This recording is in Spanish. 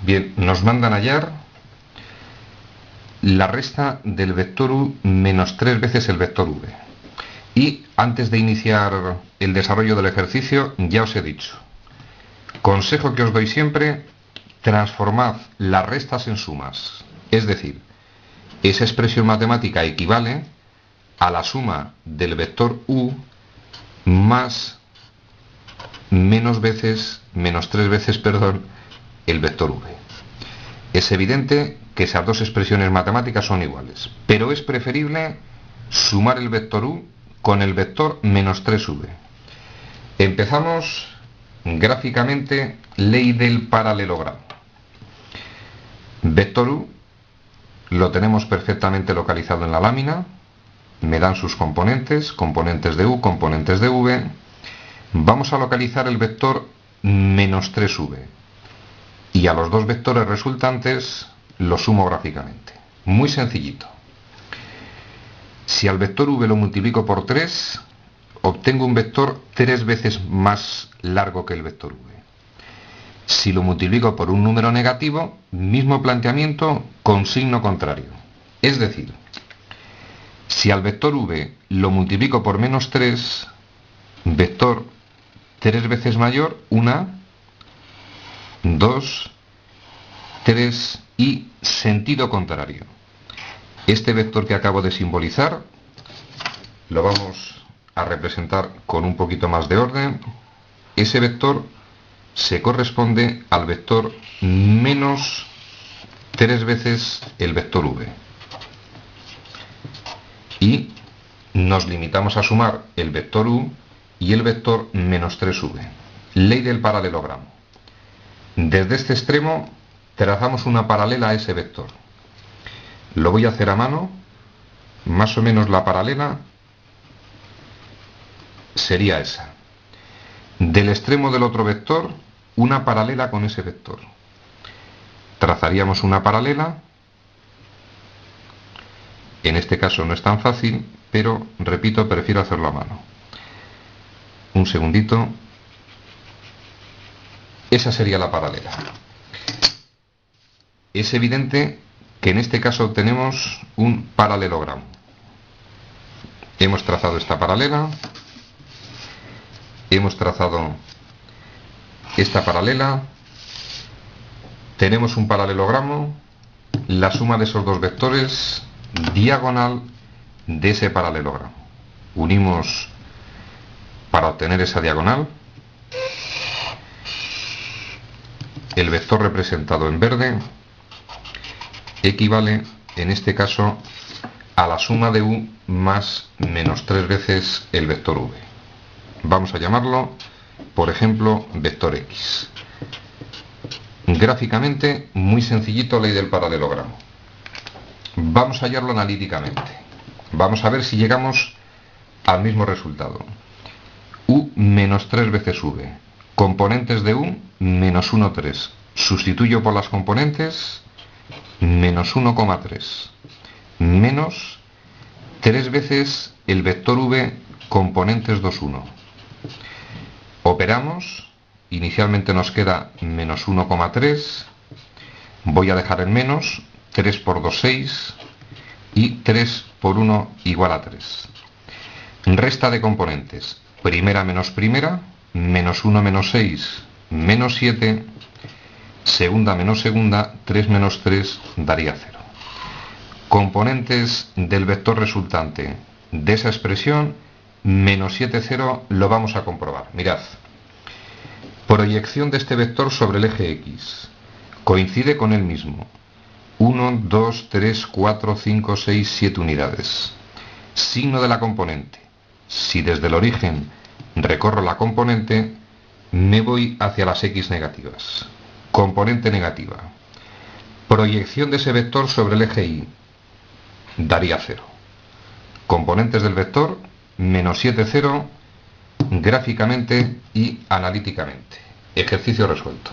Bien, nos mandan hallar la resta del vector u menos 3 veces el vector v. Y antes de iniciar el desarrollo del ejercicio, ya os he dicho, consejo que os doy siempre, transformad las restas en sumas. Es decir, esa expresión matemática equivale a la suma del vector u más menos 3 veces, el vector v. Es evidente que esas dos expresiones matemáticas son iguales, pero es preferible sumar el vector u con el vector menos 3v. Empezamos gráficamente, ley del paralelogramo. Vector u lo tenemos perfectamente localizado en la lámina, me dan sus componentes, componentes de u, componentes de v. Vamos a localizar el vector menos 3v y a los dos vectores resultantes los sumo gráficamente. Muy sencillito. Si al vector v lo multiplico por 3, obtengo un vector 3 veces más largo que el vector v. Si lo multiplico por un número negativo, mismo planteamiento con signo contrario. Es decir, si al vector v lo multiplico por menos 3, vector 3 veces mayor, 1, 2, 3 y sentido contrario. Este vector que acabo de simbolizar lo vamos a representar con un poquito más de orden. Ese vector se corresponde al vector menos 3 veces el vector v. Y nos limitamos a sumar el vector u y el vector menos 3v. Ley del paralelogramo. Desde este extremo trazamos una paralela a ese vector. Lo voy a hacer a mano. Más o menos la paralela sería esa. Del extremo del otro vector, una paralela con ese vector. Trazaríamos una paralela. En este caso no es tan fácil, pero repito, prefiero hacerlo a mano. Un segundito. Esa sería la paralela. Es evidente que en este caso obtenemos un paralelogramo. Hemos trazado esta paralela. Hemos trazado esta paralela. Tenemos un paralelogramo. La suma de esos dos vectores, diagonal de ese paralelogramo. Unimos para obtener esa diagonal. El vector representado en verde equivale, en este caso, a la suma de u más menos 3 veces el vector v. Vamos a llamarlo, por ejemplo, vector x. Gráficamente, muy sencillito, ley del paralelogramo. Vamos a hallarlo analíticamente. Vamos a ver si llegamos al mismo resultado. U menos 3 veces v. Componentes de u, menos 1, 3. Sustituyo por las componentes, menos 1,3. Menos 3 veces el vector v, componentes 2, 1. Operamos. Inicialmente nos queda menos 1,3. Voy a dejar el menos. 3 por 2, 6. Y 3 por 1 igual a 3. Resta de componentes. Primera menos primera. Menos 1 menos 6, menos 7, segunda menos segunda, 3 menos 3 daría 0. Componentes del vector resultante de esa expresión, menos 7, 0, lo vamos a comprobar. Mirad, proyección de este vector sobre el eje X, coincide con él mismo, 1, 2, 3, 4, 5, 6, 7 unidades. Signo de la componente, si desde el origen recorro la componente, me voy hacia las x negativas. Componente negativa. Proyección de ese vector sobre el eje Y. Daría 0. Componentes del vector, menos 7, 0, gráficamente y analíticamente. Ejercicio resuelto.